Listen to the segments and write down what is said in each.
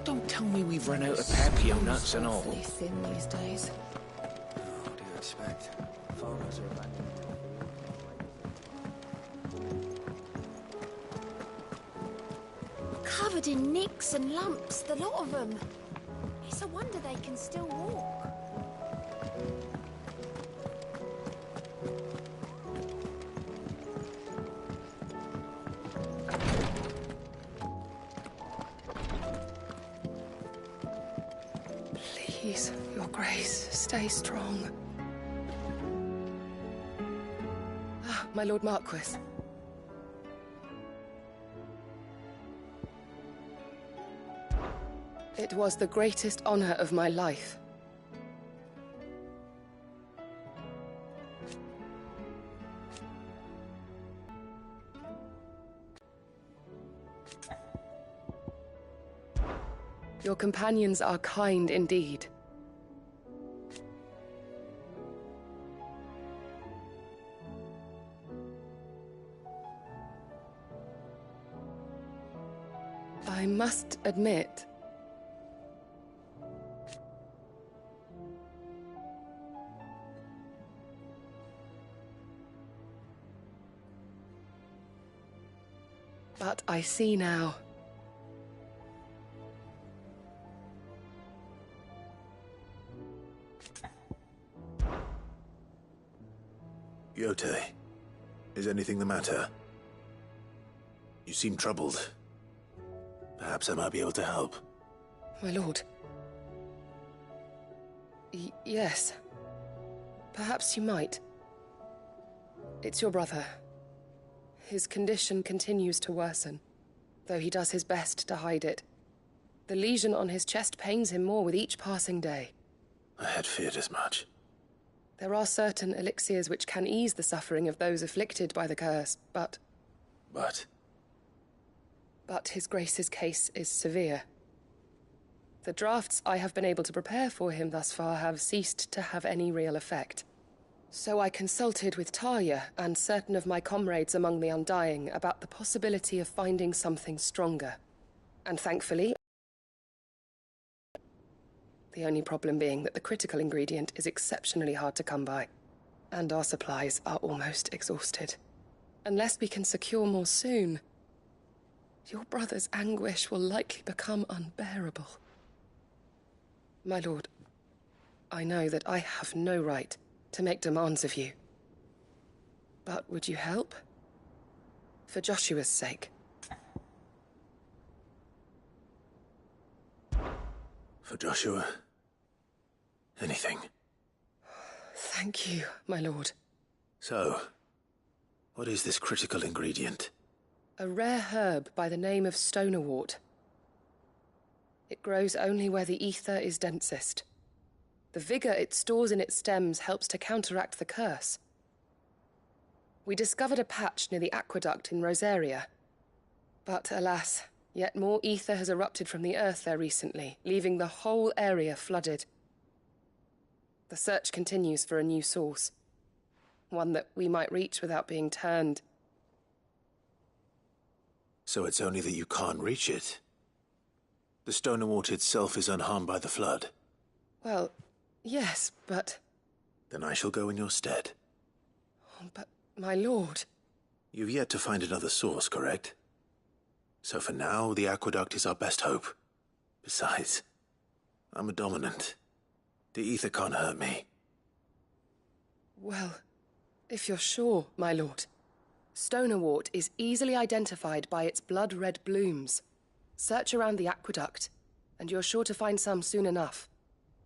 Don't tell me we've run out of papio nuts and all. Awfully thin these days. What do you expect? Farmers are abandoning Covered in nicks and lumps, the lot of them. It's a wonder they can still walk. Please, Your Grace, stay strong. Ah, my Lord Marquis. It was the greatest honor of my life. Your companions are kind indeed. I must admit, but I see now. Yote, is anything the matter? You seem troubled. Perhaps I might be able to help. My lord. Yes. Perhaps you might. It's your brother. His condition continues to worsen, though he does his best to hide it. The lesion on his chest pains him more with each passing day. I had feared as much. There are certain elixirs which can ease the suffering of those afflicted by the curse, but his Grace's case is severe. The drafts I have been able to prepare for him thus far have ceased to have any real effect. So I consulted with Talia and certain of my comrades among the Undying about the possibility of finding something stronger. And thankfully, the only problem being that the critical ingredient is exceptionally hard to come by, and our supplies are almost exhausted. Unless we can secure more soon, your brother's anguish will likely become unbearable. My lord, I know that I have no right to make demands of you. But would you help? For Joshua's sake. For Joshua, anything. Thank you, my lord. So, what is this critical ingredient? A rare herb by the name of stonerwort. It grows only where the ether is densest. The vigor it stores in its stems helps to counteract the curse. We discovered a patch near the aqueduct in Rosaria. But alas, yet more ether has erupted from the earth there recently, leaving the whole area flooded. The search continues for a new source. One that we might reach without being turned. So it's only that you can't reach it. The stonerwort itself is unharmed by the flood. Well, yes, but... Then I shall go in your stead. Oh, but, my lord... You've yet to find another source, correct? So for now, the aqueduct is our best hope. Besides, I'm a dominant. The ether can't hurt me. Well, if you're sure, my lord. Stonerwort is easily identified by its blood-red blooms. Search around the aqueduct, and you're sure to find some soon enough.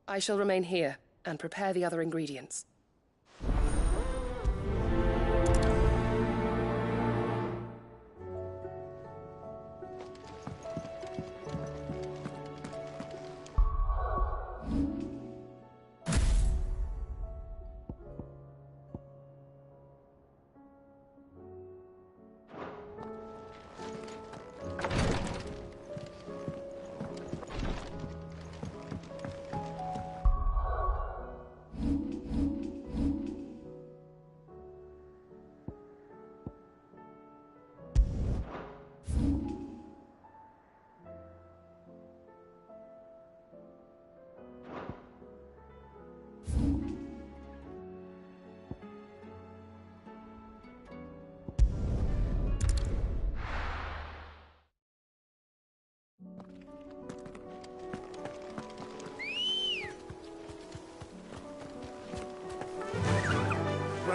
I shall remain here and prepare the other ingredients.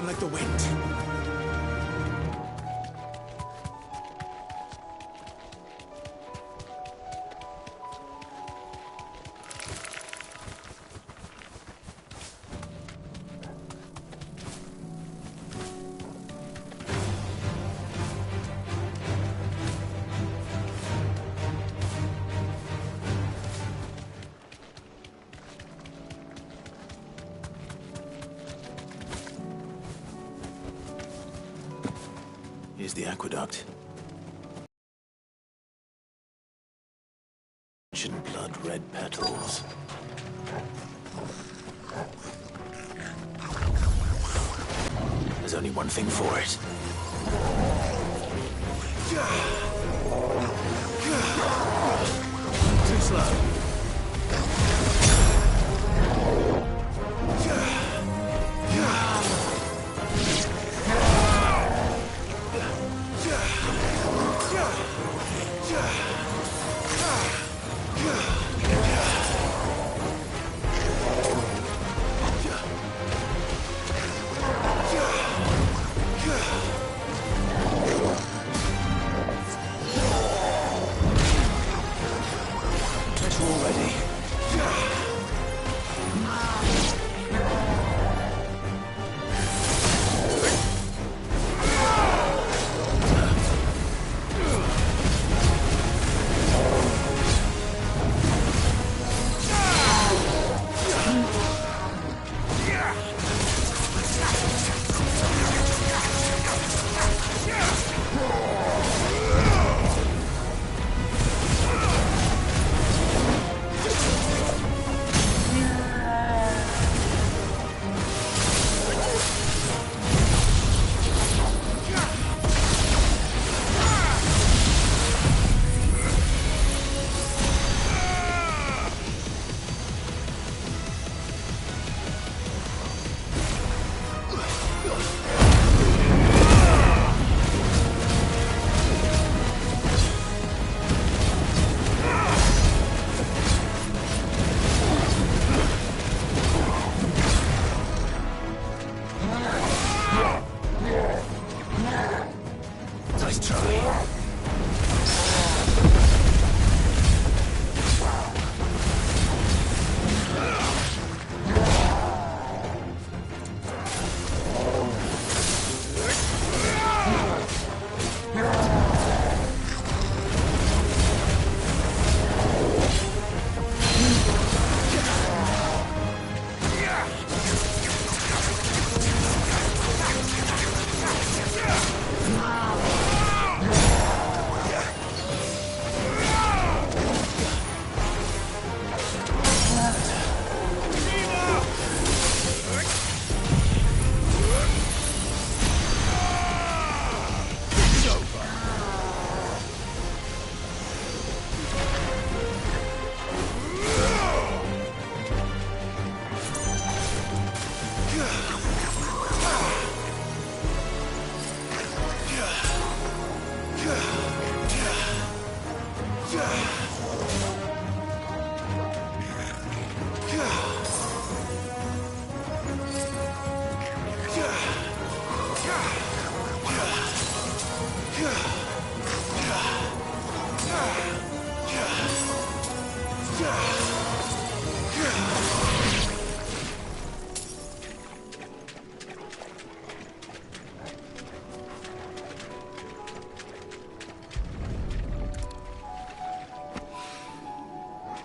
run like the wind. Here's the aqueduct. Ancient blood-red petals. There's only one thing for it. Too slow.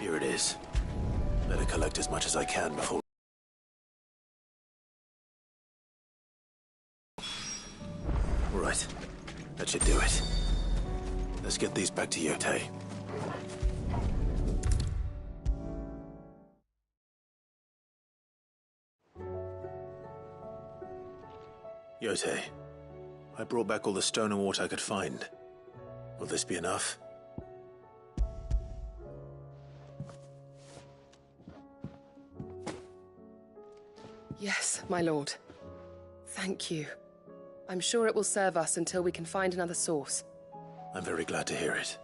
Here it is. Better collect as much as I can before... Right. That should do it. Let's get these back to Yote. Yote, I brought back all the stone and water I could find. Will this be enough? Yes, my lord. Thank you. I'm sure it will serve us until we can find another source. I'm very glad to hear it.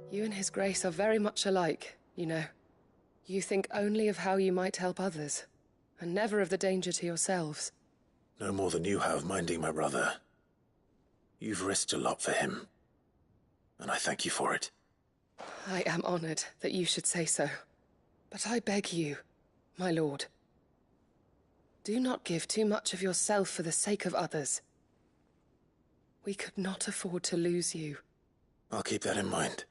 You and His Grace are very much alike, you know. You think only of how you might help others, and never of the danger to yourselves. No more than you have minding my brother. You've risked a lot for him, and I thank you for it. I am honored that you should say so. But I beg you, my lord, do not give too much of yourself for the sake of others. We could not afford to lose you. I'll keep that in mind.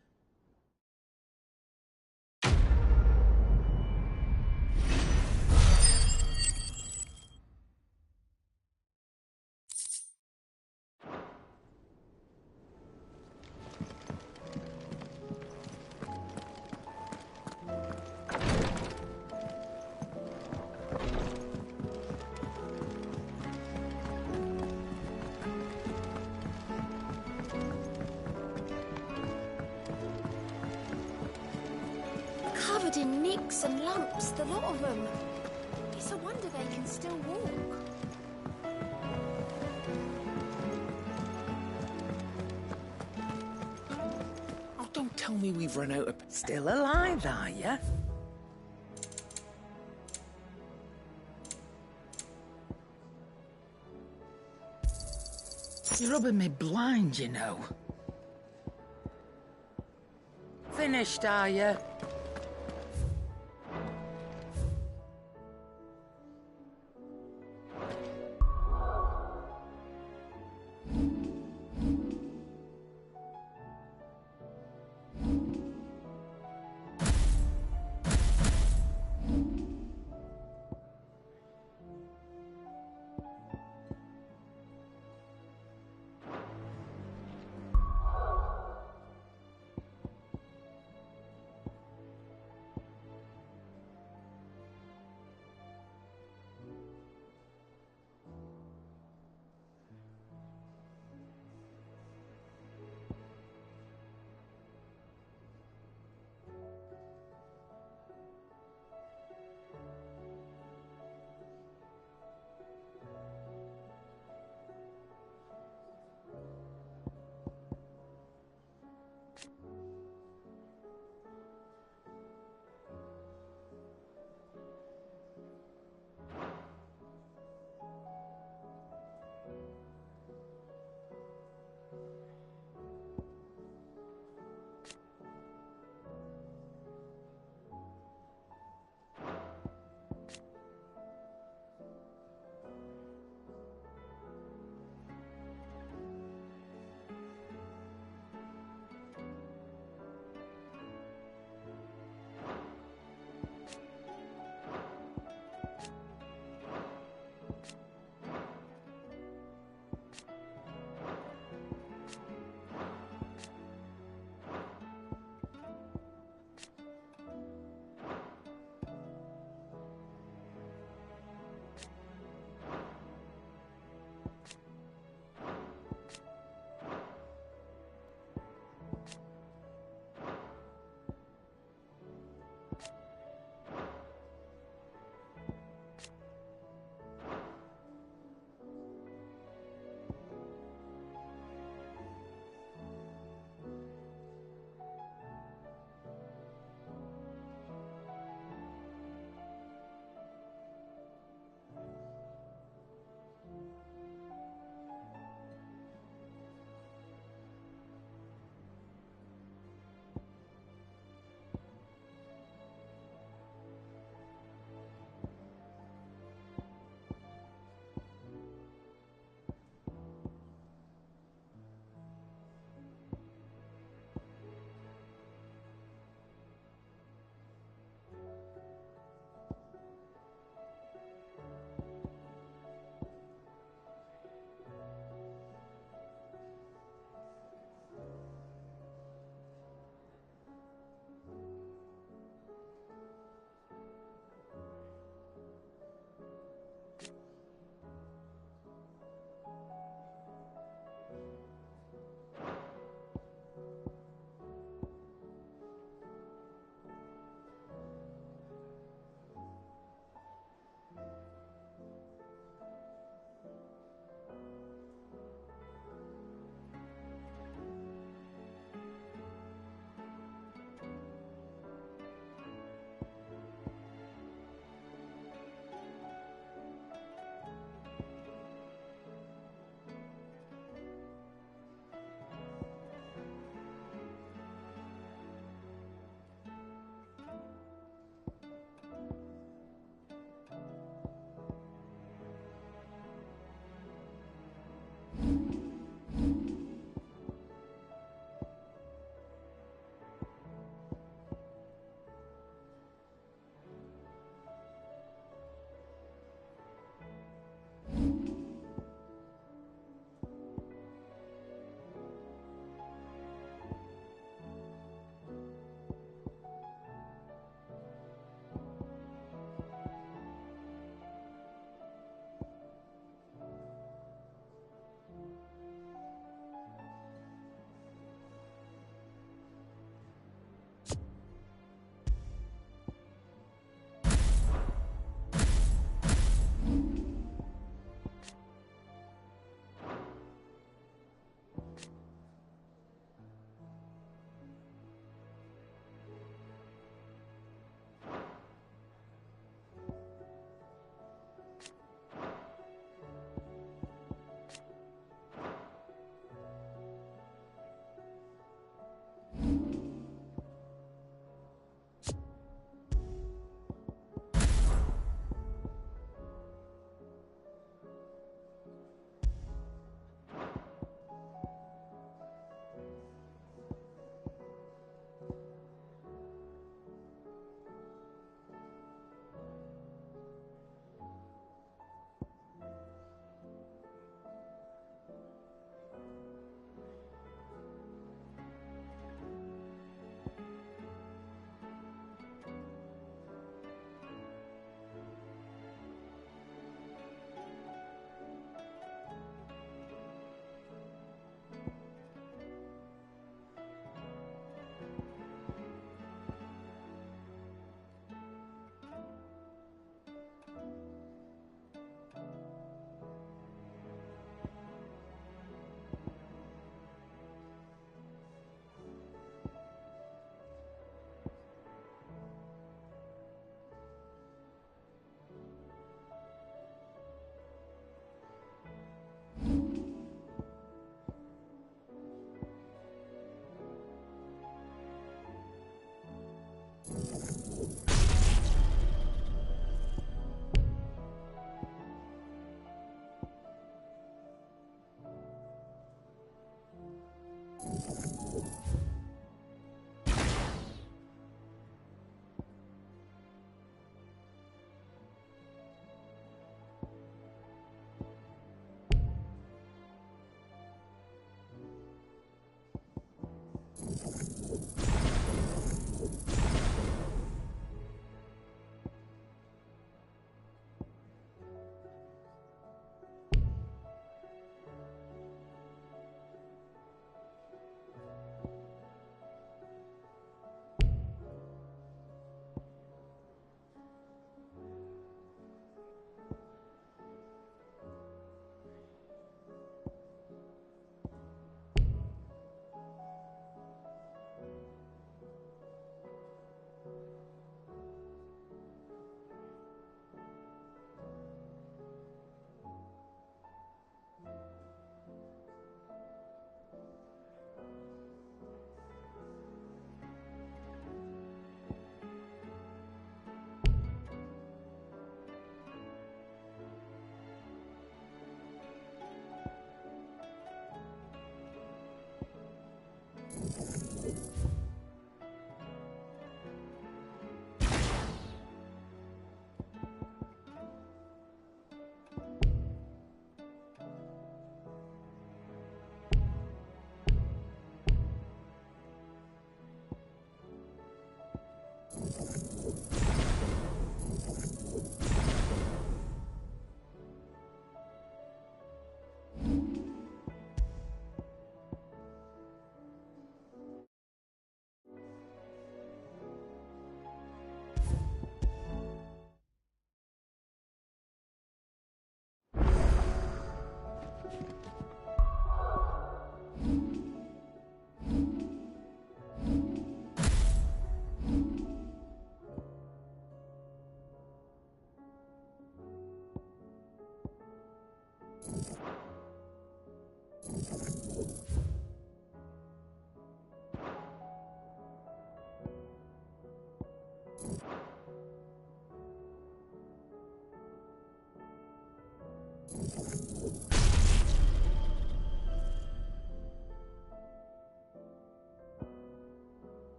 Covered in nicks and lumps, the lot of them. It's a wonder they can still walk. Oh, don't tell me we've run out of... Still alive, are you? You're rubbing me blind, you know. Finished, are you?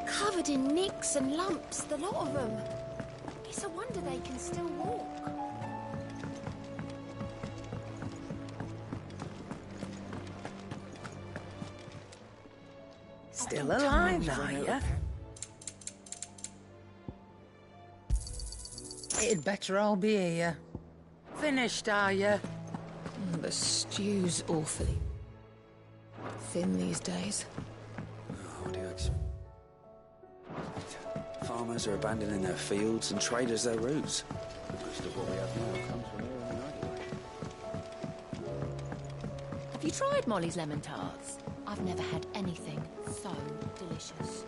Covered in nicks and lumps, the lot of them. It's a wonder they can still walk. Still alive, are you? It'd better all be here. Finished, are you? The stew's awfully thin these days. What do you expect? Farmers are abandoning their fields and traders their roots. Most of what we have now comes from here anyway. Have you tried Molly's lemon tarts? I've never had anything so delicious.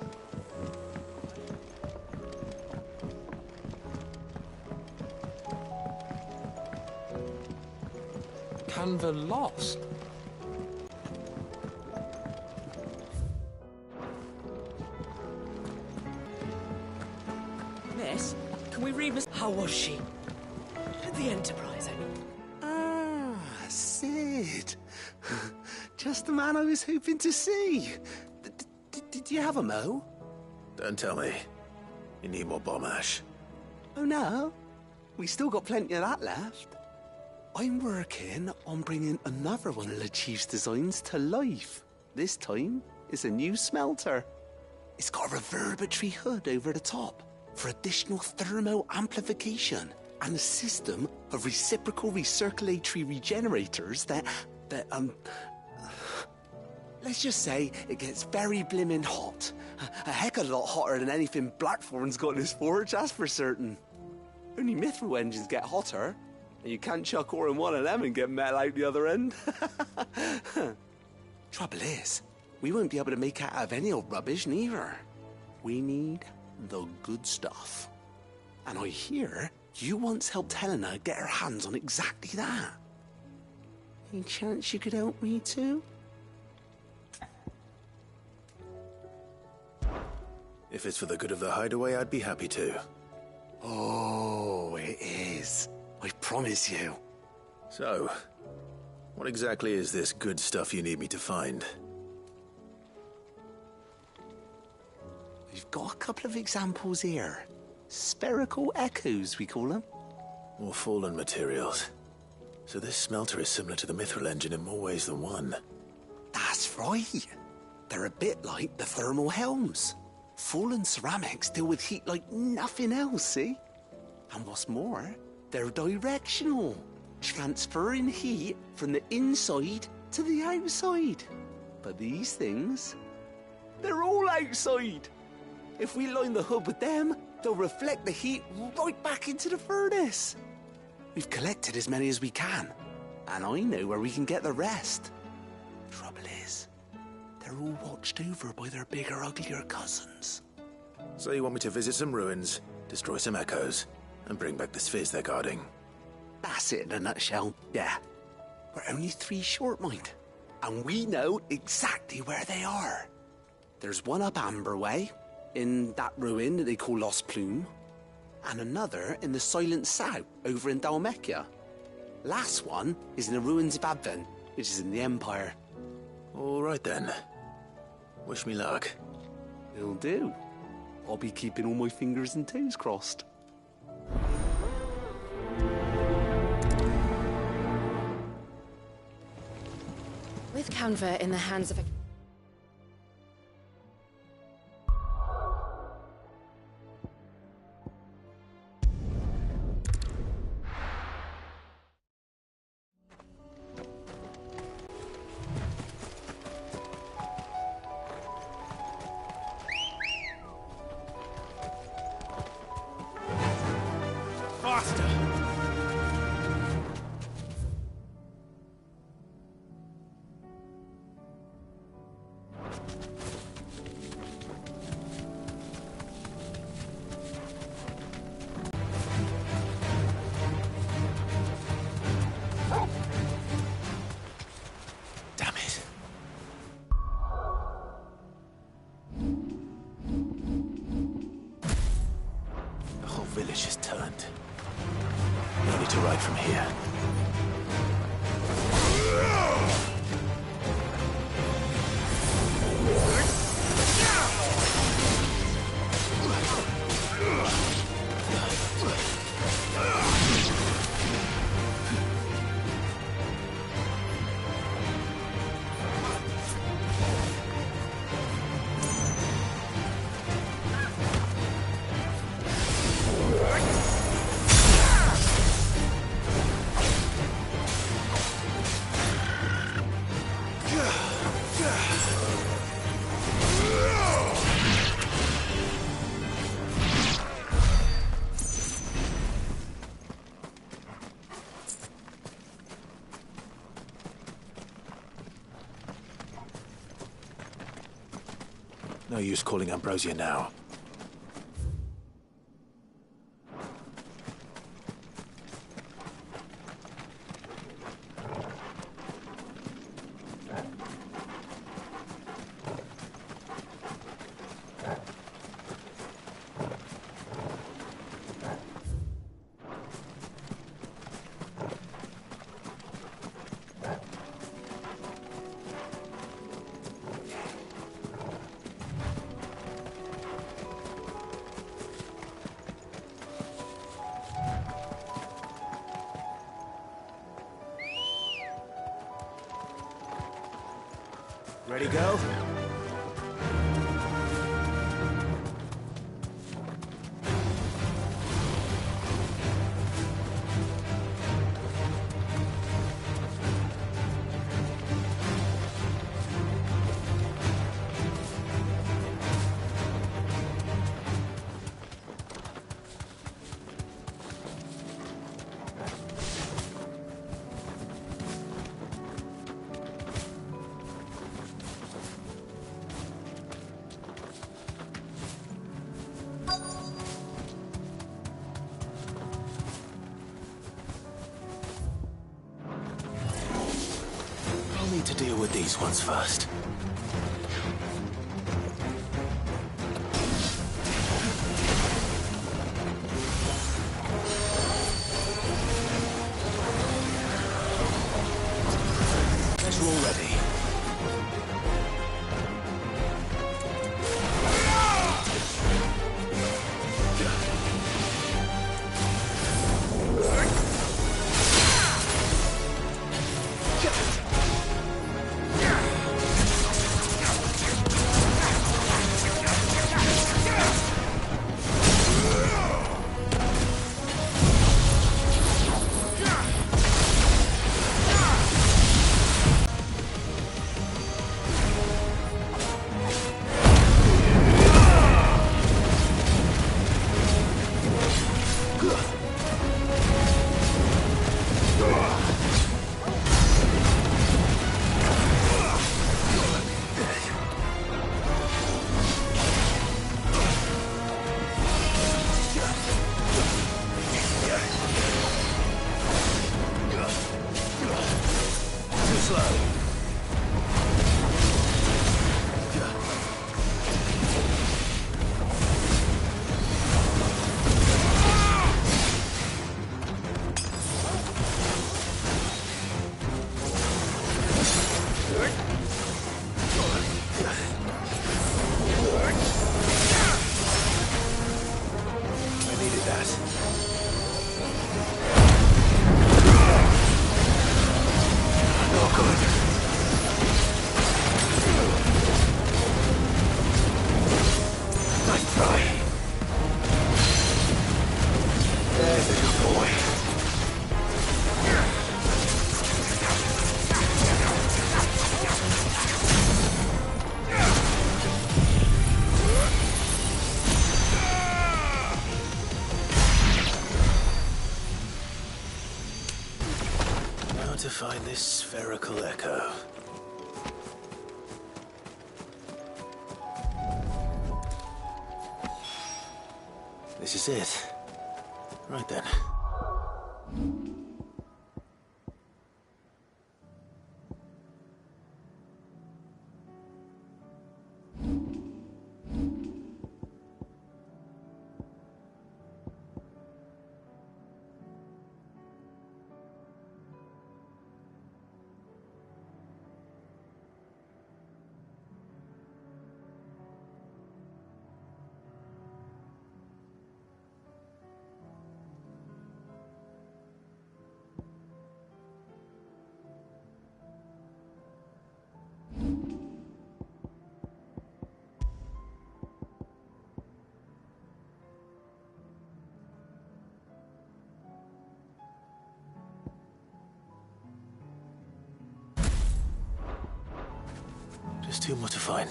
Canva lost. Miss, can we read Miss... How was she? At the Enterprise, I mean. Ah, Sid. Just the man I was hoping to see. Did you have a mo? Don't tell me. You need more bomb ash. Oh, no. We still got plenty of that left. I'm working on bringing another one of the Chief's designs to life. This time, it's a new smelter. It's got a reverberatory hood over the top. for additional thermo amplification and a system of reciprocal recirculatory regenerators that let's just say it gets very blimmin' hot. A heck of a lot hotter than anything Blackthorn's got in his forge, that's for certain. Only mithril engines get hotter, and you can't chuck ore in one of them and get metal out the other end. Trouble is, we won't be able to make out of any old rubbish neither. We need the good stuff. And I hear you once helped Helena get her hands on exactly that. Any chance you could help me too? If it's for the good of the hideaway, I'd be happy to. Oh, it is. I promise you. So, what exactly is this good stuff you need me to find? We've got a couple of examples here. Spherical echoes, we call them. More fallen materials. So this smelter is similar to the mithril engine in more ways than one. That's right. They're a bit like the thermal helms. Fallen ceramics deal with heat like nothing else, see? And what's more, they're directional, transferring heat from the inside to the outside. But these things, they're all outside. If we line the hood with them, they'll reflect the heat right back into the furnace. We've collected as many as we can, and I know where we can get the rest. Trouble is, they're all watched over by their bigger, uglier cousins. So you want me to visit some ruins, destroy some echoes, and bring back the spheres they're guarding? That's it in a nutshell, yeah. We're only 3 short, mind, and we know exactly where they are. There's one up Amber Way, in that ruin that they call Lost Plume, and another in the Silent South, over in Dalmekia. Last one is in the ruins of Advent, which is in the Empire. All right then. Wish me luck. It'll do. I'll be keeping all my fingers and toes crossed. With Canva in the hands of a... Village has turned. No need to ride from here. No use calling Ambrosia now. Ready, go? I'll need to deal with these ones first. You're all ready. To find this spherical echo. This is it. Right then. Just two more to find.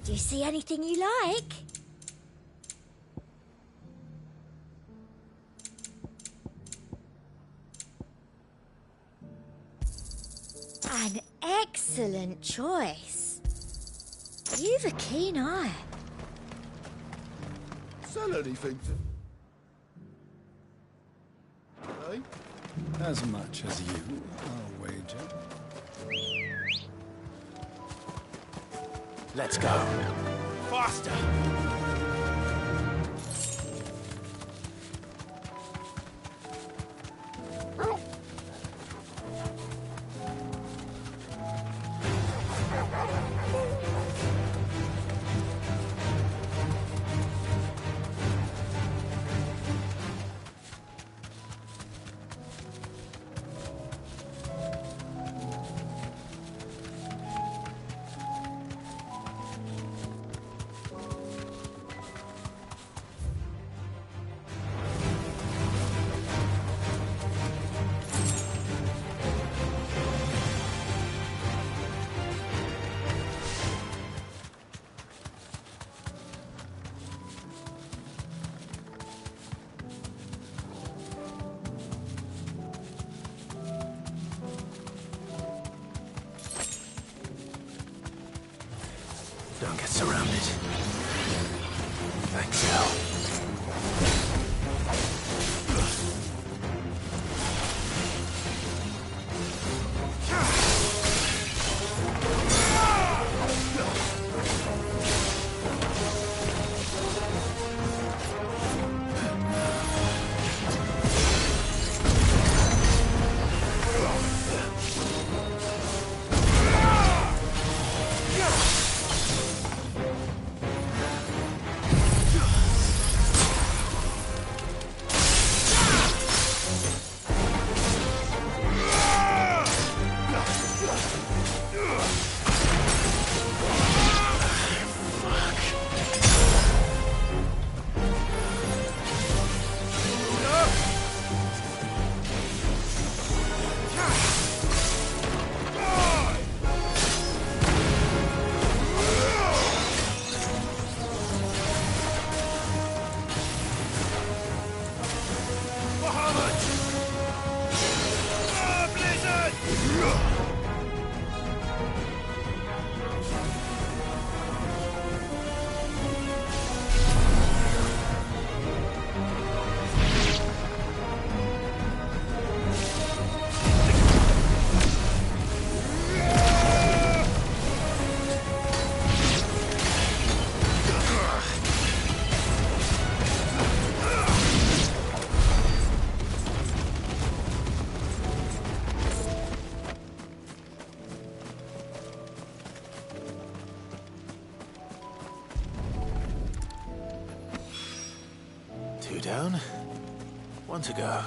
Do you see anything you like? An excellent choice. You've a keen eye. Sell anything to... Hey? As much as you, I'll wager. Let's go. Faster! Don't get surrounded. Thanks, Al. Two down, one to go.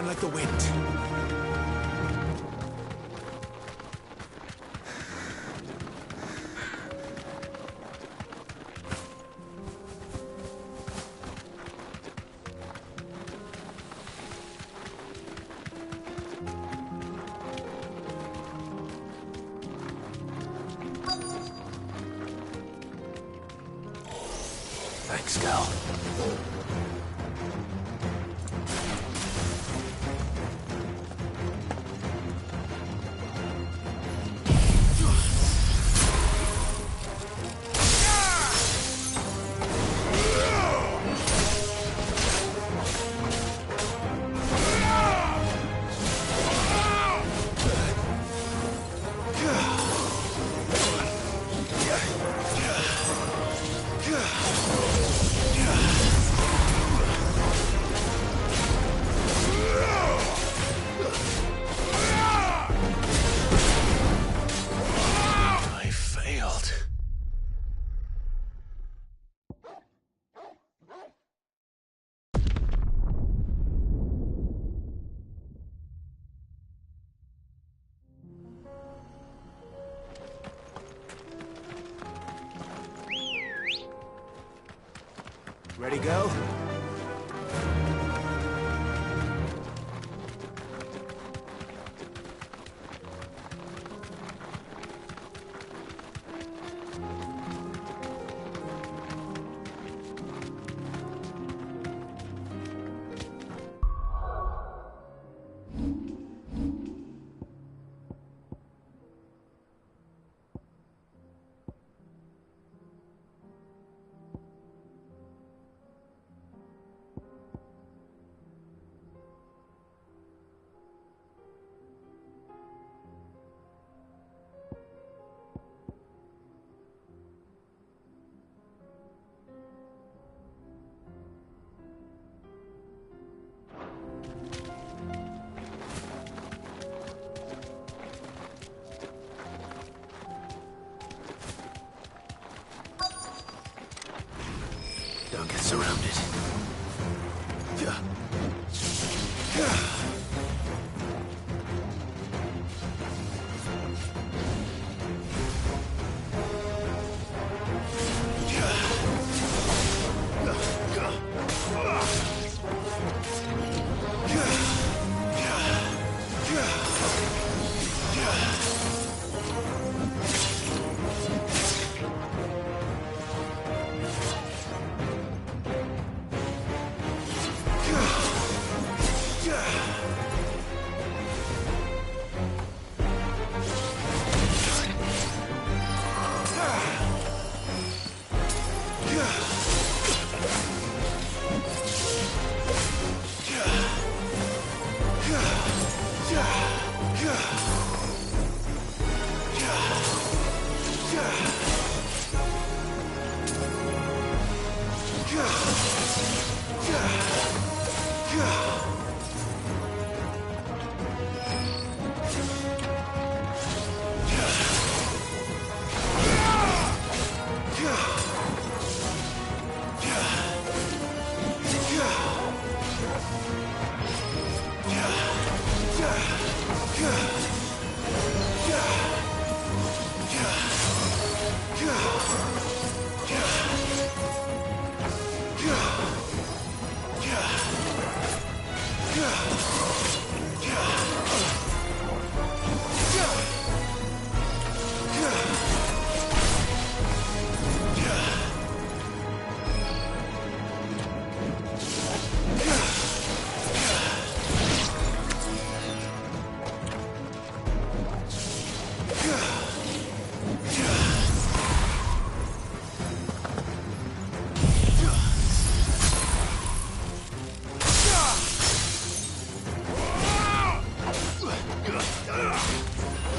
run like the wind. Thanks, Cal. Ready, go? Don't get surrounded.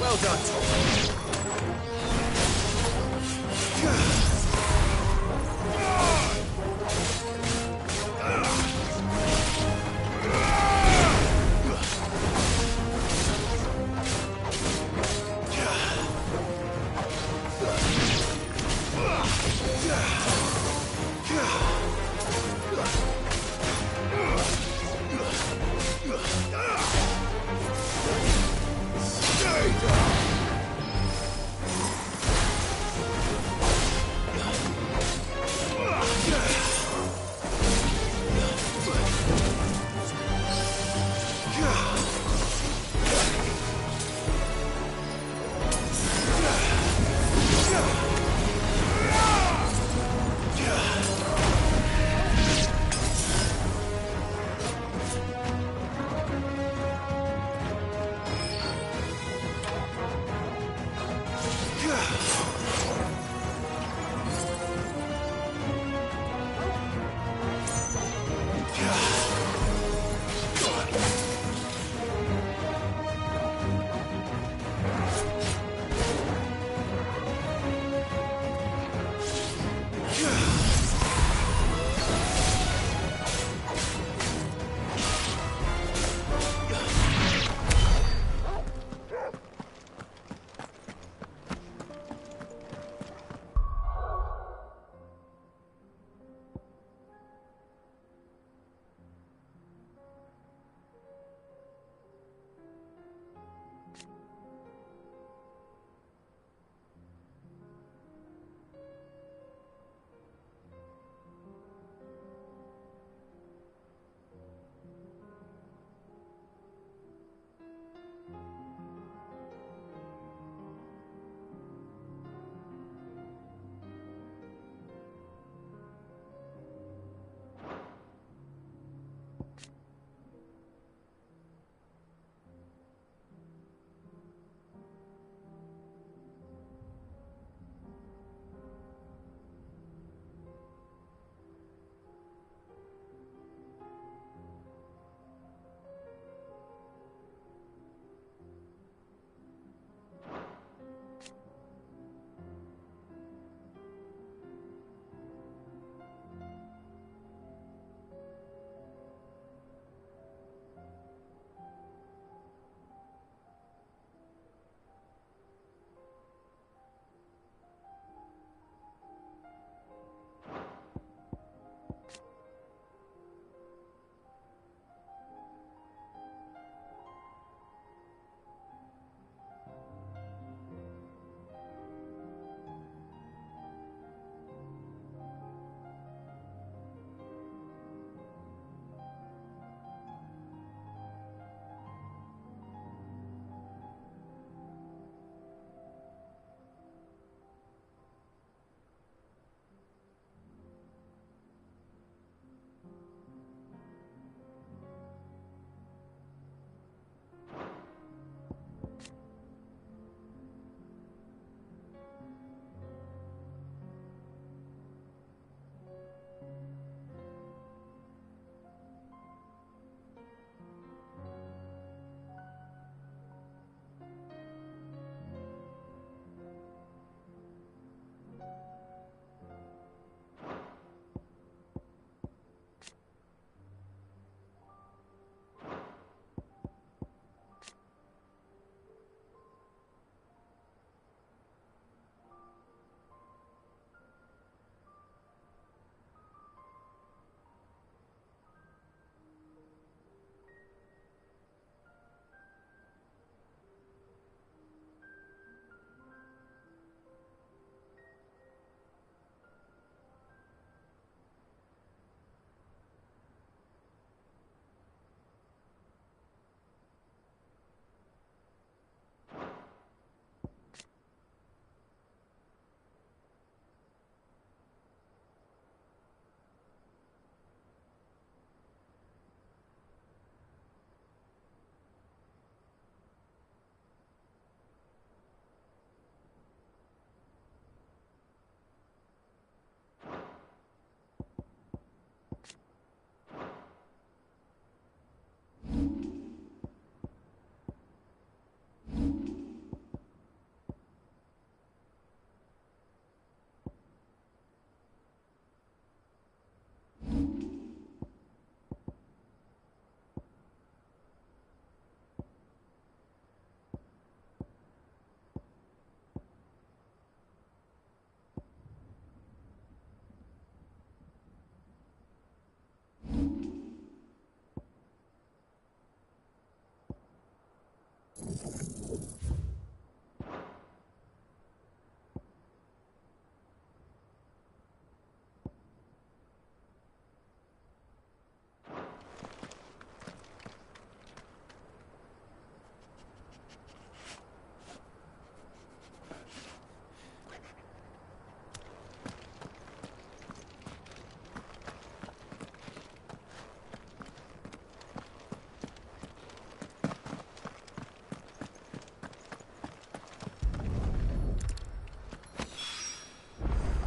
Well done, Tom.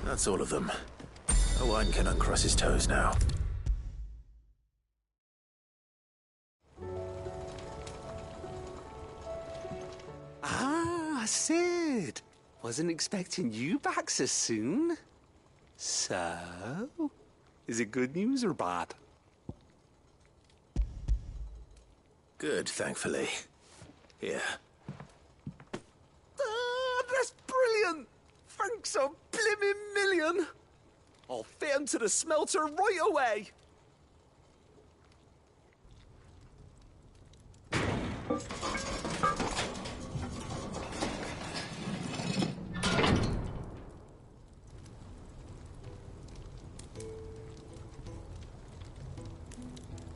That's all of them. Owain can uncross his toes now. Ah, Sid. Wasn't expecting you back so soon. So, is it good news or bad? Good, thankfully. Here. Ah, that's brilliant! Thanks a blimmin' million! I'll fit 'em to the smelter right away!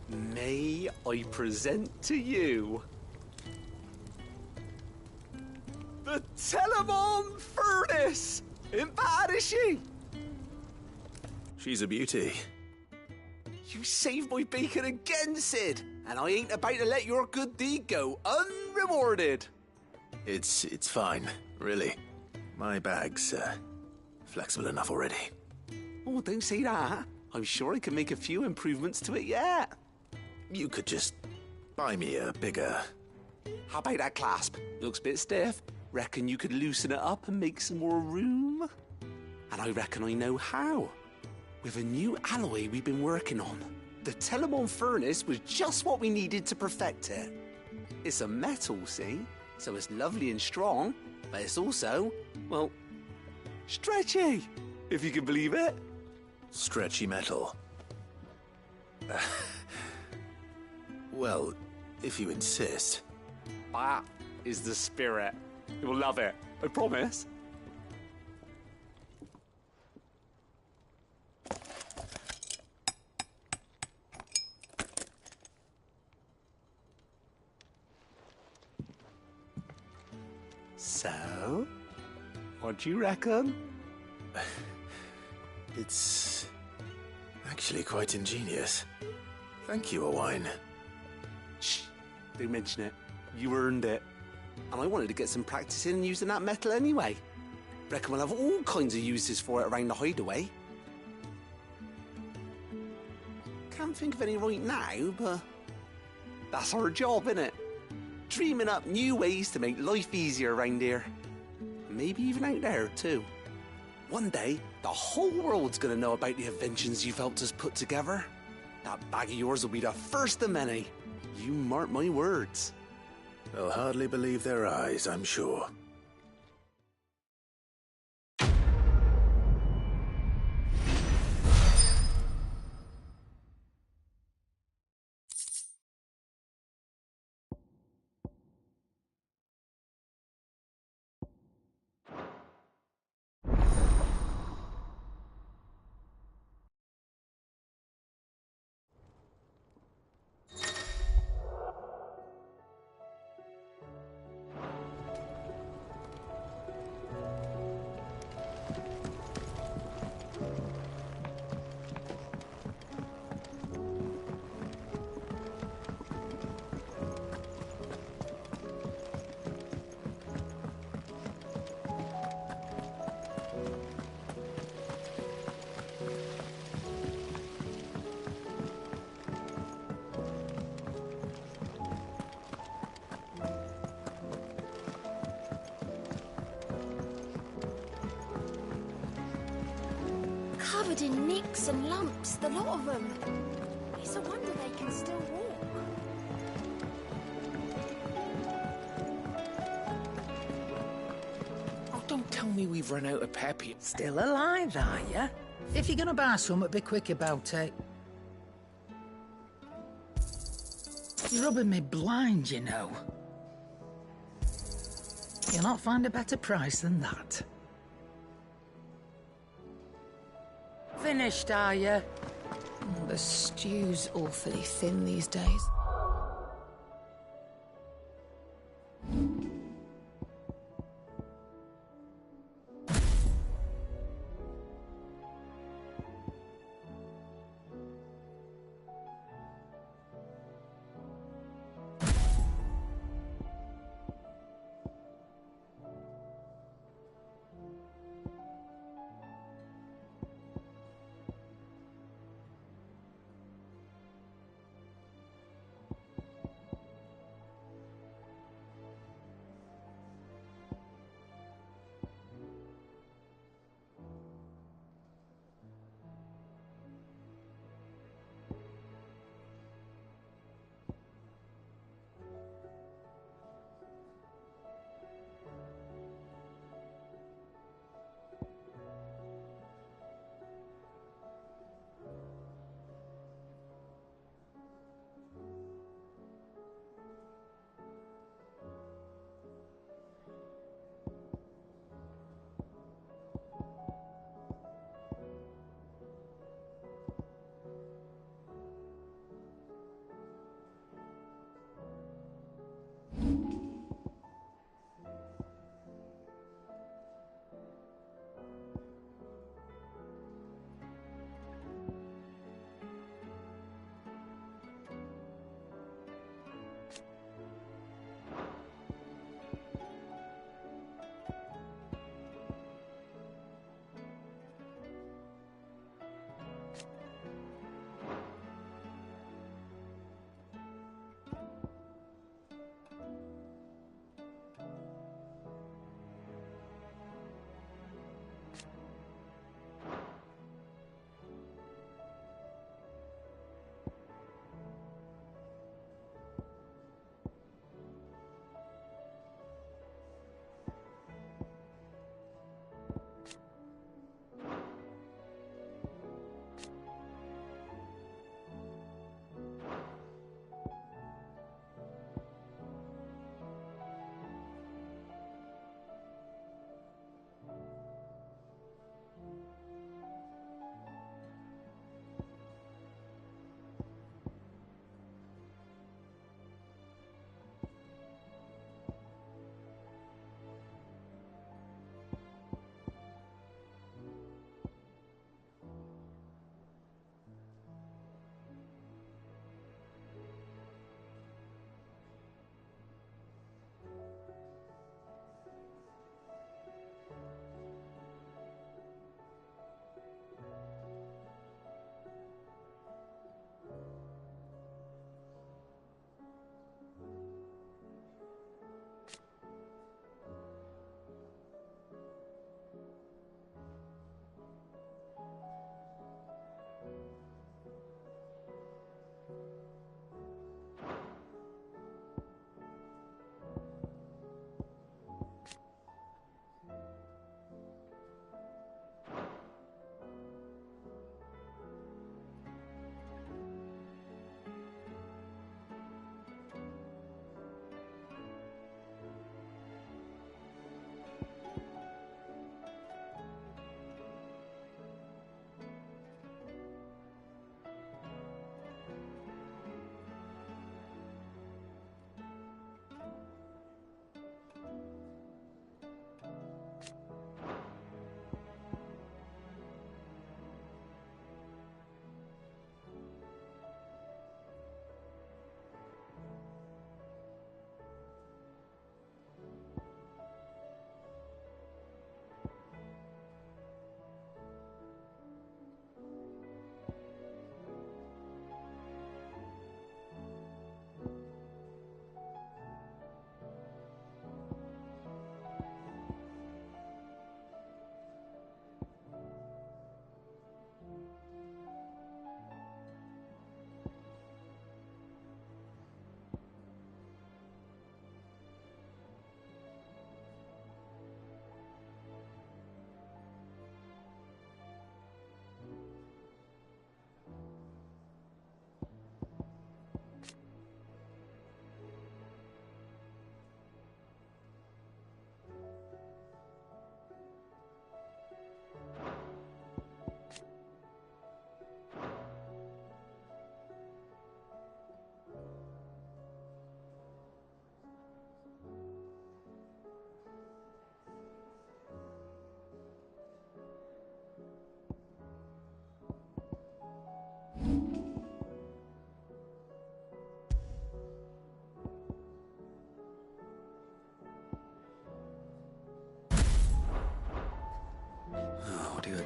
May I present to you the Telemon Furnace! Ain't bad, is she? She's a beauty. You saved my bacon again, Sid, and I ain't about to let your good deed go unrewarded. It's fine, really. My bag's flexible enough already. Oh, don't say that. I'm sure I can make a few improvements to it yet. You could just buy me a bigger... How about that clasp? Looks a bit stiff. Reckon you could loosen it up and make some more room? And I reckon I know how. With a new alloy we've been working on. The Telemon Furnace was just what we needed to perfect it. It's a metal, see? So it's lovely and strong, but it's also, well, stretchy, if you can believe it. Stretchy metal. Well, if you insist. That is the spirit. You'll love it, I promise. So, what do you reckon? It's actually quite ingenious. Thank you, Owain. Shh, don't mention it. You earned it. And I wanted to get some practice in using that metal anyway. Reckon we'll have all kinds of uses for it around the hideaway. Can't think of any right now, but that's our job, innit? Dreaming up new ways to make life easier around here. Maybe even out there, too. One day, the whole world's gonna know about the inventions you've helped us put together. That bag of yours will be the first of many. You mark my words. They'll hardly believe their eyes, I'm sure. Covered in nicks and lumps, the lot of them. It's a wonder they can still walk. Oh, don't tell me we've run out of pep yet. Still alive, are you? If you're gonna buy something, be quick about it. You're rubbing me blind, you know. You'll not find a better price than that. Finished, are you? The stew's awfully thin these days.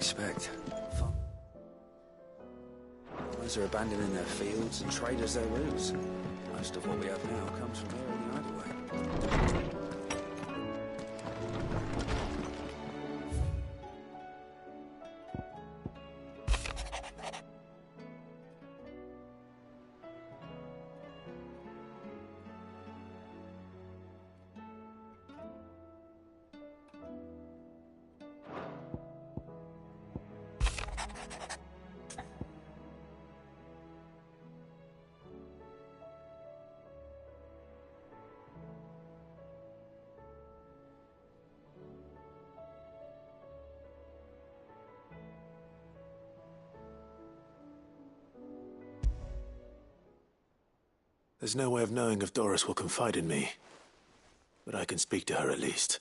expect. Farmers are abandoning their fields and traders their routes. Most of what we have now comes from here in the hideaway. There's no way of knowing if Doris will confide in me, but I can speak to her at least.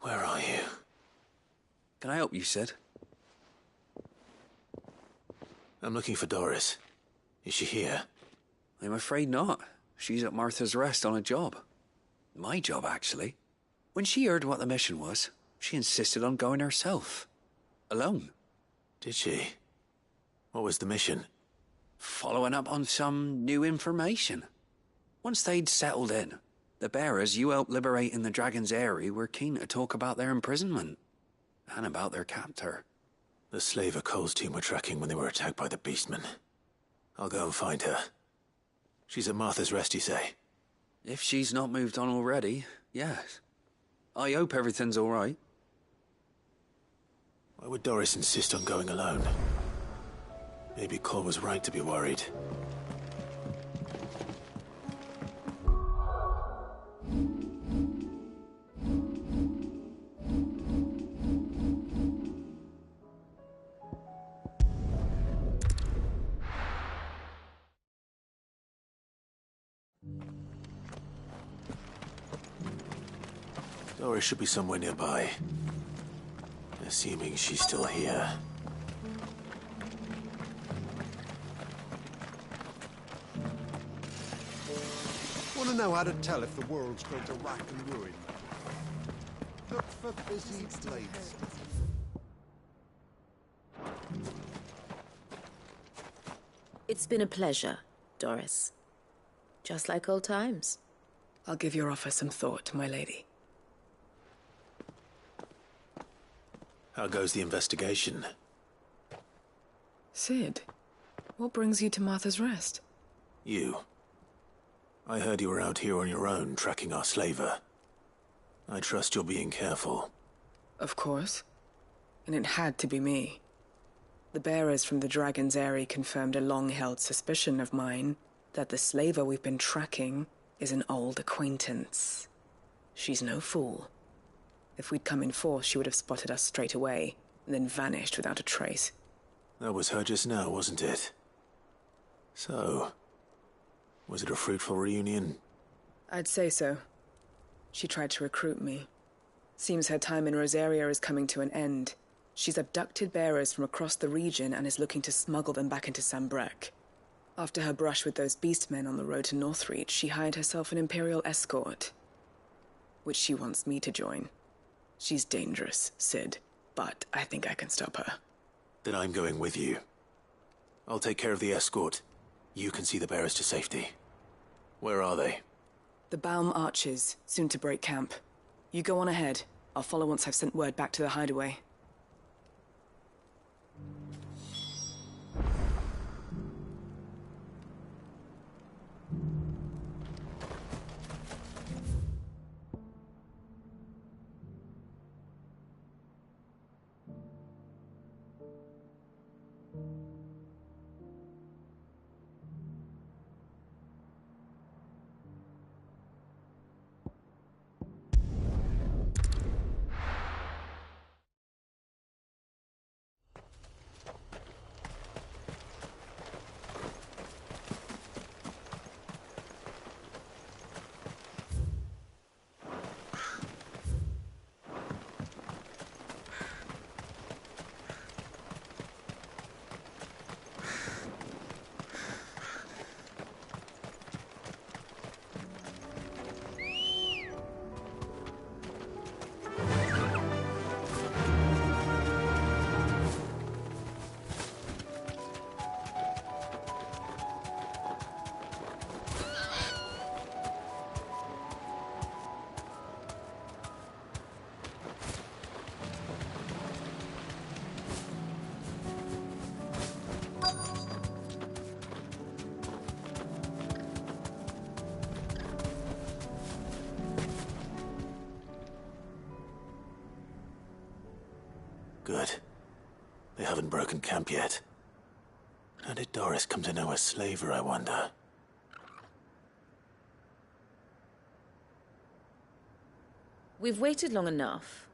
Where are you? Can I help you, Sid? I'm looking for Doris. Is she here? I'm afraid not. She's at Martha's Rest on a job. My job, actually. When she heard what the mission was, she insisted on going herself. Alone. Did she? What was the mission? Following up on some new information. Once they'd settled in, the bearers you helped liberate in the Dragon's Eyrie were keen to talk about their imprisonment. And about their captor. The slaver Cole's team were tracking when they were attacked by the Beastmen. I'll go and find her. She's at Martha's Rest, you say? If she's not moved on already, yes. I hope everything's all right. Why would Doris insist on going alone? Maybe Cole was right to be worried. Doris should be somewhere nearby. Assuming she's still here. Want to know how to tell if the world's going to rack and ruin? Look for busy blades. It's been a pleasure, Doris. Just like old times. I'll give your offer some thought, my lady. How goes the investigation? Sid, what brings you to Martha's Rest? You. I heard you were out here on your own, tracking our slaver. I trust you're being careful. Of course. And it had to be me. The bearers from the Dragon's Eyrie confirmed a long-held suspicion of mine that the slaver we've been tracking is an old acquaintance. She's no fool. If we'd come in force, she would have spotted us straight away, and then vanished without a trace. That was her just now, wasn't it? So, was it a fruitful reunion? I'd say so. She tried to recruit me. Seems her time in Rosaria is coming to an end. She's abducted bearers from across the region and is looking to smuggle them back into Sambrec. After her brush with those beastmen on the road to Northreach, she hired herself an Imperial escort, which she wants me to join. She's dangerous, Sid, but I think I can stop her. Then I'm going with you. I'll take care of the escort. You can see the bearers to safety. Where are they? The Baum Archers, soon to break camp. You go on ahead. I'll follow once I've sent word back to the hideaway. haven't broken camp yet. How did Doris come to know a slaver, I wonder? We've waited long enough.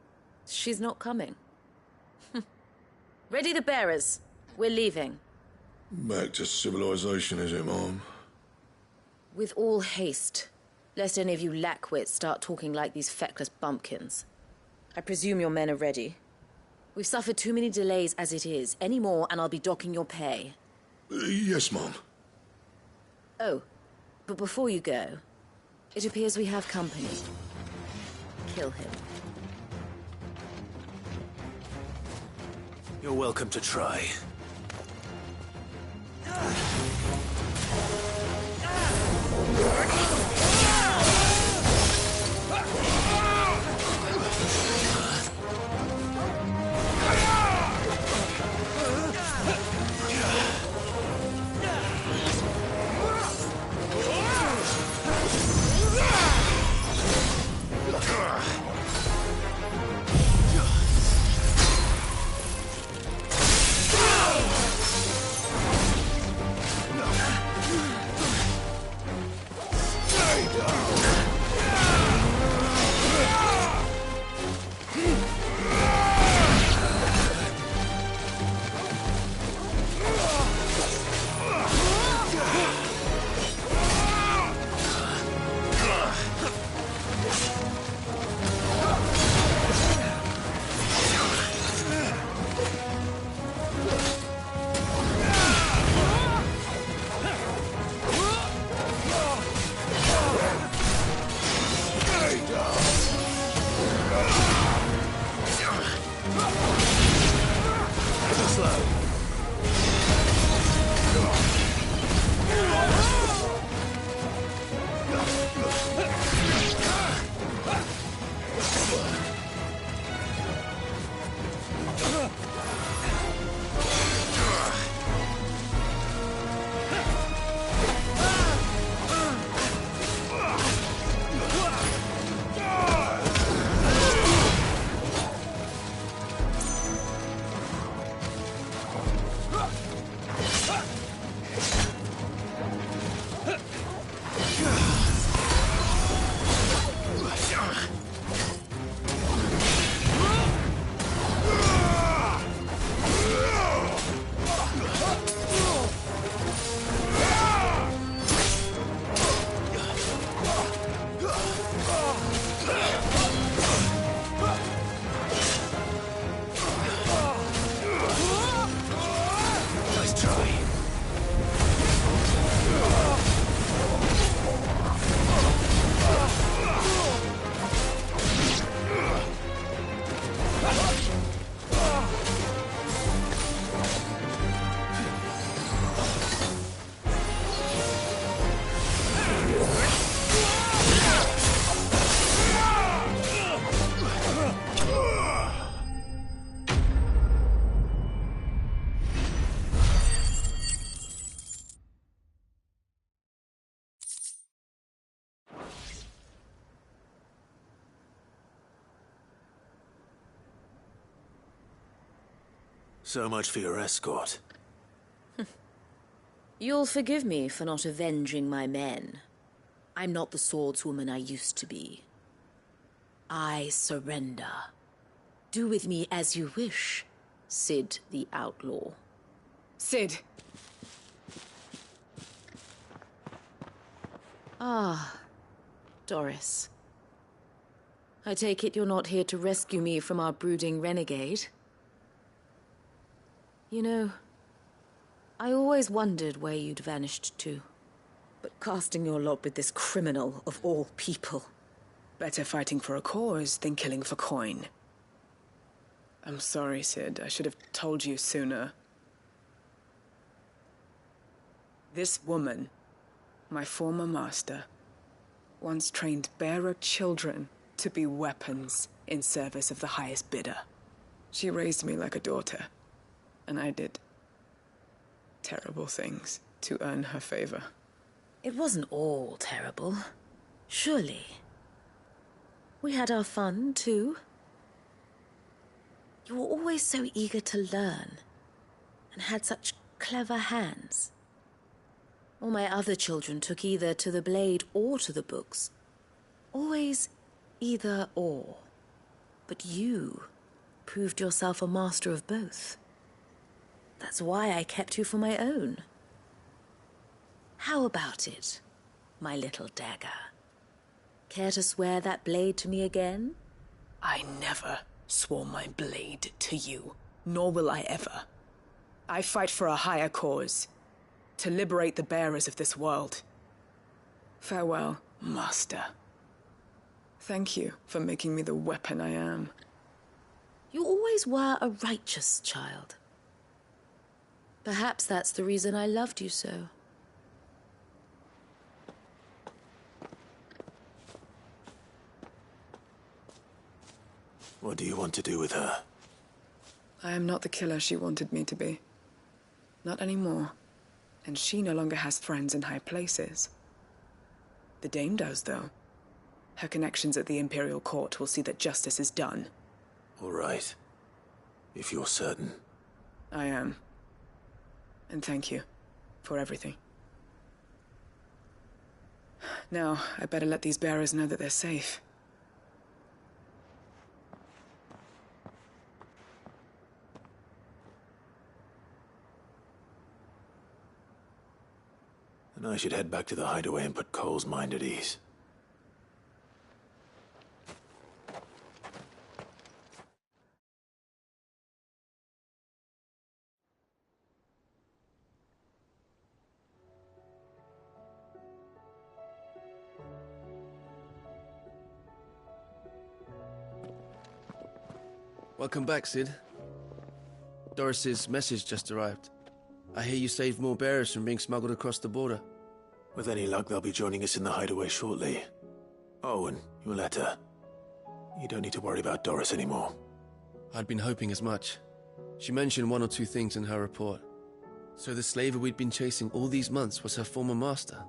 She's not coming. Ready the bearers. We're leaving. Back to civilization, is it, Mom? With all haste, lest any of you lackwits start talking like these feckless bumpkins. I presume your men are ready. We've suffered too many delays as it is. Any more, and I'll be docking your pay. Yes, Mom. Oh, but before you go, it appears we have company. Kill him. You're welcome to try. So much for your escort. You'll forgive me for not avenging my men. I'm not the swordswoman I used to be. I surrender. Do with me as you wish, Sid the Outlaw. Sid. Ah, Doris. I take it you're not here to rescue me from our brooding renegade? You know, I always wondered where you'd vanished to. But casting your lot with this criminal of all people... Better fighting for a cause than killing for coin. I'm sorry, Sid. I should have told you sooner. This woman, my former master, once trained bearer children to be weapons in service of the highest bidder. She raised me like a daughter. And I did terrible things to earn her favor. It wasn't all terrible, surely. We had our fun, too. You were always so eager to learn. and had such clever hands. All my other children took either to the blade or to the books. Always either or. But you proved yourself a master of both. That's why I kept you for my own. How about it, my little dagger? Care to swear that blade to me again? I never swore my blade to you, nor will I ever. I fight for a higher cause, to liberate the bearers of this world. Farewell, Master. Thank you for making me the weapon I am. You always were a righteous child. Perhaps that's the reason I loved you so. What do you want to do with her? I am not the killer she wanted me to be. Not anymore. And she no longer has friends in high places. The Dame does, though. Her connections at the Imperial Court will see that justice is done. All right. If you're certain. I am. And thank you for everything. Now, I better let these bearers know that they're safe. And I should head back to the hideaway and put Cole's mind at ease. Welcome back, Sid. Doris's message just arrived. I hear you saved more bearers from being smuggled across the border. With any luck, they'll be joining us in the hideaway shortly. Oh, and your letter. You don't need to worry about Doris anymore. I'd been hoping as much. She mentioned one or two things in her report. So the slaver we'd been chasing all these months was her former master.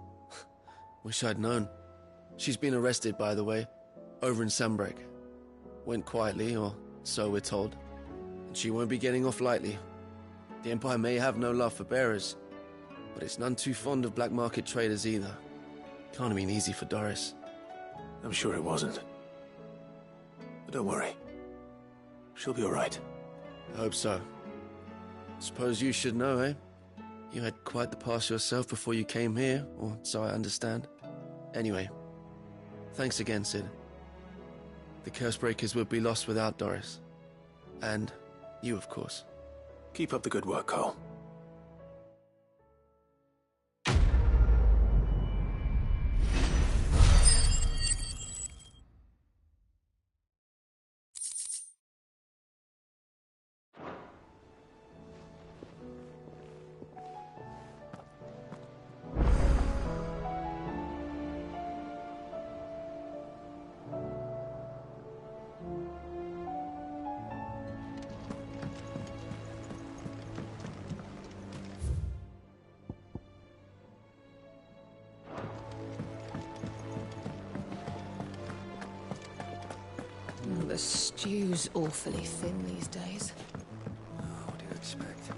Wish I'd known. She's been arrested, by the way, over in Sunbreak. Went quietly, or so we're told. And she won't be getting off lightly. The Empire may have no love for bearers, but it's none too fond of black market traders either. Can't have been easy for Doris. I'm sure it wasn't. But don't worry. She'll be all right. I hope so. Suppose you should know, eh? You had quite the past yourself before you came here, or so I understand. Anyway, thanks again, Sid. The Cursebreakers would be lost without Doris. And you, of course. Keep up the good work, Cole. The stew's awfully thin these days. What do you expect?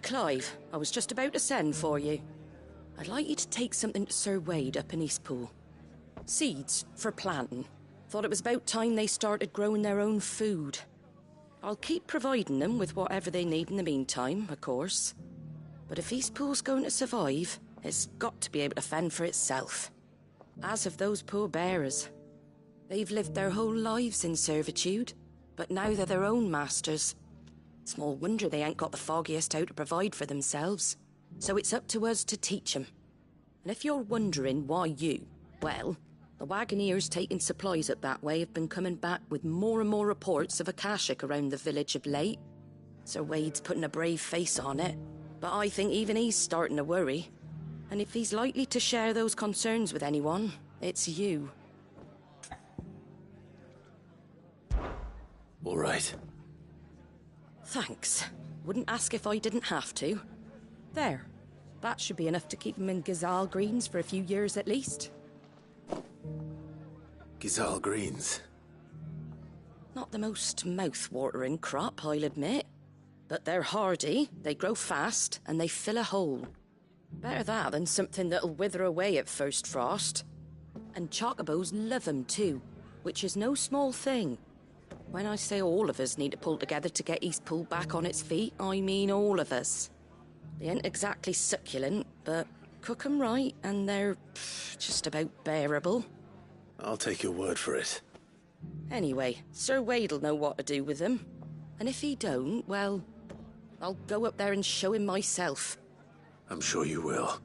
Clive, I was just about to send for you. I'd like you to take something to Sir Wade up in Eastpool. Seeds for planting. Thought it was about time they started growing their own food. I'll keep providing them with whatever they need in the meantime, of course. But if Eastpool's going to survive, it's got to be able to fend for itself. As have those poor bearers. They've lived their whole lives in servitude, but now they're their own masters. Small wonder they ain't got the foggiest how to provide for themselves. So it's up to us to teach them. And if you're wondering why you, well, the Wagoneers taking supplies up that way have been coming back with more and more reports of Akashic around the village of late. Sir Wade's putting a brave face on it, but I think even he's starting to worry. And if he's likely to share those concerns with anyone, it's you. All right. Thanks. Wouldn't ask if I didn't have to. There. That should be enough to keep him in Gazal Greens for a few years at least. Gazal Greens? Not the most mouth-watering crop, I'll admit. But they're hardy, they grow fast, and they fill a hole. Better that than something that'll wither away at first frost. And chocobos love 'em too, which is no small thing. When I say all of us need to pull together to get Eastpool back on its feet, I mean all of us. They ain't exactly succulent, but cook 'em right and they're just about bearable. I'll take your word for it. Anyway, Sir Wade'll know what to do with them. And if he don't, well, I'll go up there and show him myself. I'm sure you will.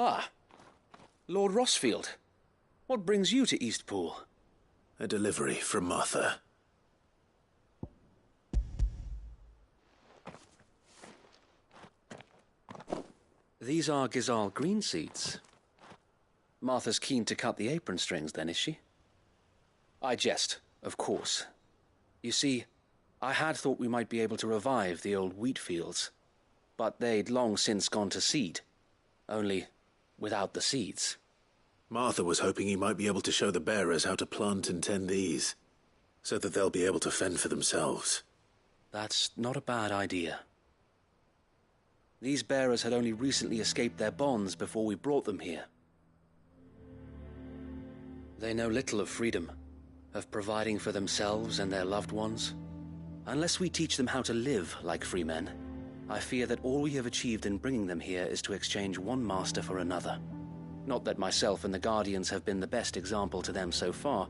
Ah, Lord Rossfield. What brings you to Eastpool? A delivery from Martha. These are Gazal green seeds. Martha's keen to cut the apron strings, then, is she? I jest, of course. You see, I had thought we might be able to revive the old wheat fields, but they'd long since gone to seed, only without the seeds. Martha was hoping he might be able to show the bearers how to plant and tend these, so that they'll be able to fend for themselves. That's not a bad idea. These bearers had only recently escaped their bonds before we brought them here. They know little of freedom, of providing for themselves and their loved ones. Unless we teach them how to live like free men, I fear that all we have achieved in bringing them here is to exchange one master for another. Not that myself and the Guardians have been the best example to them so far,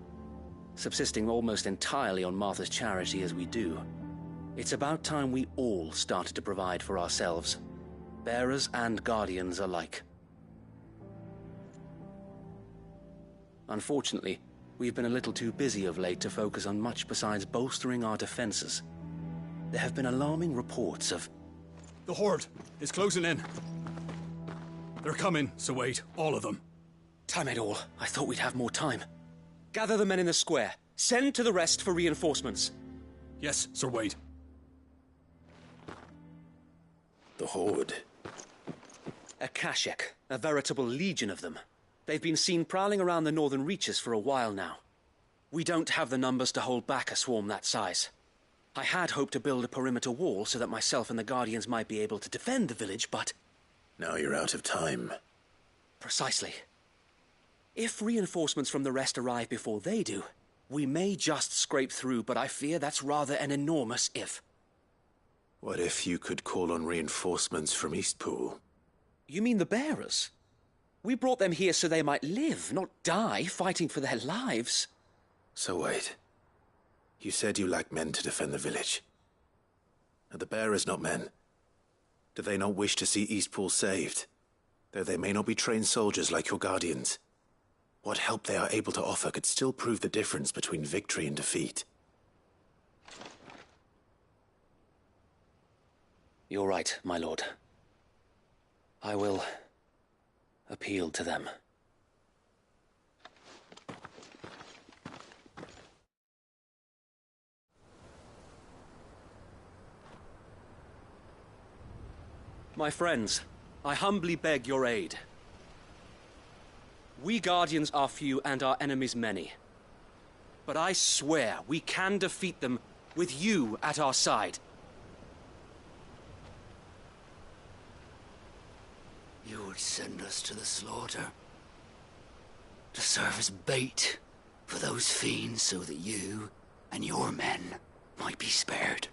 subsisting almost entirely on Martha's charity as we do. It's about time we all started to provide for ourselves, bearers and Guardians alike. Unfortunately, we've been a little too busy of late to focus on much besides bolstering our defenses. There have been alarming reports of... The Horde is closing in. They're coming, Sir Wade, all of them. Damn it all, I thought we'd have more time. Gather the men in the square. Send to the rest for reinforcements. Yes, Sir Wade. The Horde. Akashic, a veritable legion of them. They've been seen prowling around the northern reaches for a while now. We don't have the numbers to hold back a swarm that size. I had hoped to build a perimeter wall so that myself and the Guardians might be able to defend the village, but... Now you're out of time. Precisely. If reinforcements from the rest arrive before they do, we may just scrape through, but I fear that's rather an enormous if. What if you could call on reinforcements from Eastpool? You mean the bearers? We brought them here so they might live, not die fighting for their lives. So wait. You said you lack men to defend the village. Are the bearers not men? Do they not wish to see Eastpool saved? Though they may not be trained soldiers like your Guardians. what help they are able to offer could still prove the difference between victory and defeat. You're right, my lord. I will appeal to them. My friends, I humbly beg your aid. We Guardians are few and our enemies many. But I swear we can defeat them with you at our side. You would send us to the slaughter, to serve as bait for those fiends so that you and your men might be spared.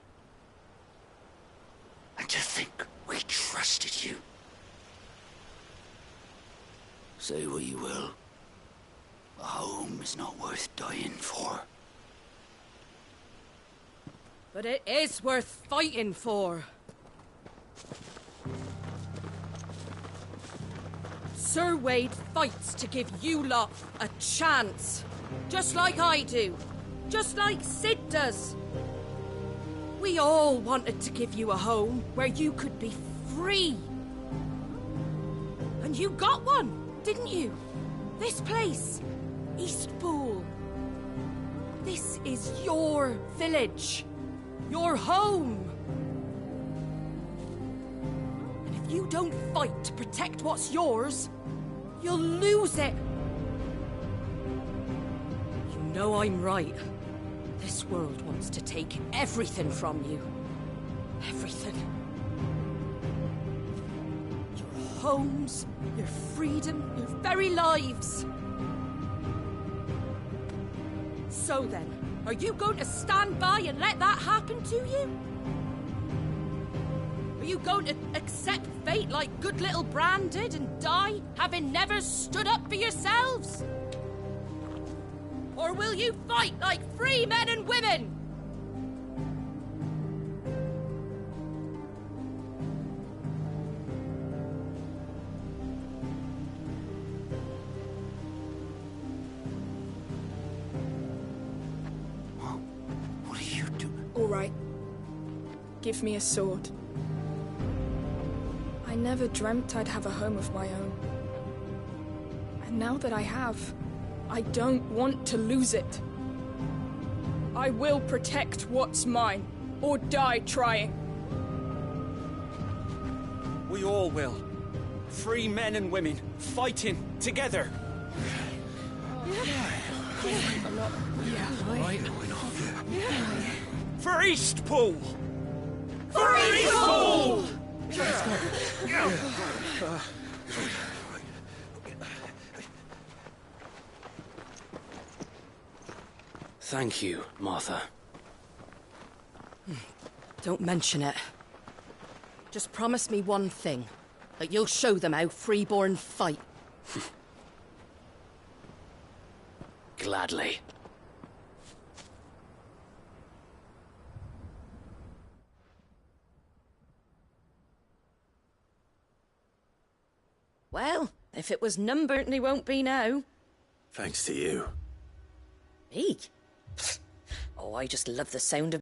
And to think we trusted you. Say what you will, a home is not worth dying for. But it is worth fighting for. Sir Wade fights to give you lot a chance. Just like I do. Just like Sid does. We all wanted to give you a home where you could be free. And you got one, didn't you? This place, Eastpool. This is your village. Your home. And if you don't fight to protect what's yours, you'll lose it. You know I'm right. This world wants to take everything from you. Everything. Your homes, your freedom, your very lives. So then, are you going to stand by and let that happen to you? Are you going to accept fate like good little Bran did and die, having never stood up for yourselves? Or will you fight like free men and women? What are you doing? All right. Give me a sword. I never dreamt I'd have a home of my own. And now that I have, I don't want to lose it. I will protect what's mine, or die trying. We all will. Free men and women, fighting together. I'm not... Right. For Eastpool! For Eastpool! Thank you, Martha. Don't mention it. Just promise me one thing. That you'll show them how freeborn fight. Gladly. Well, if it was numbered, they won't be now. Thanks to you. Me? Oh, I just love the sound of